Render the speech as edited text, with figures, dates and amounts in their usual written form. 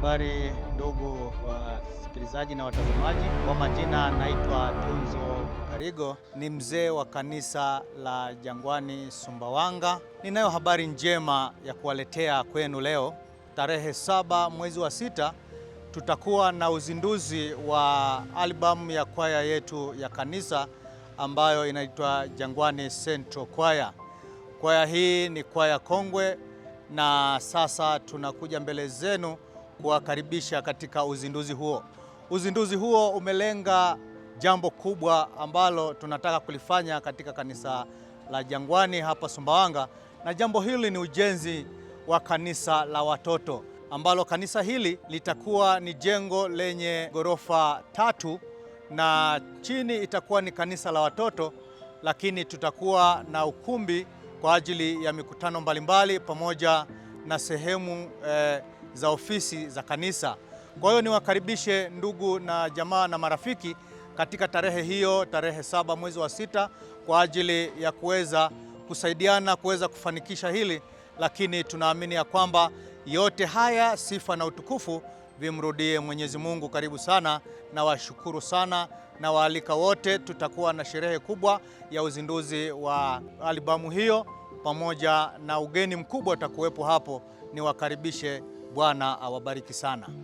Habari ndugu wasikilizaji na watazamaji, kwa majina naitwa Tunzo Karigo, ni mzee wa kanisa la Jangwani Sumbawanga. Ninayo habari njema ya kuwaletea kwenu leo. Tarehe 7 mwezi wa 6 tutakuwa na uzinduzi wa albamu ya kwaya yetu ya kanisa ambayo inaitwa Jangwani Central Choir. Kwaya hii ni kwaya kongwe na sasa tunakuja mbele zenu kuwakaribisha katika uzinduzi huo. Uzinduzi huo umelenga jambo kubwa ambalo tunataka kulifanya katika kanisa la Jangwani hapa Sumbawanga, na jambo hili ni ujenzi wa kanisa la watoto ambalo kanisa hili litakuwa ni jengo lenye ghorofa 3 na chini itakuwa ni kanisa la watoto, lakini tutakuwa na ukumbi kwa ajili ya mikutano mbalimbali pamoja na sehemu za ofisi za kanisa. Kwa hiyo niwakaribishe ndugu na jamaa na marafiki katika tarehe hiyo, tarehe 7 mwezi wa 6 kwa ajili ya kuweza kusaidiana kuweza kufanikisha hili, lakini tunaamini ya kwamba yote haya sifa na utukufu vimrudie Mwenyezi Mungu. Karibu sana na washukuru sana na waalika wote. Tutakuwa na sherehe kubwa ya uzinduzi wa albamu hiyo pamoja na ugeni mkubwa utakuwepo hapo. Niwakaribishe. Bwana awabariki sana.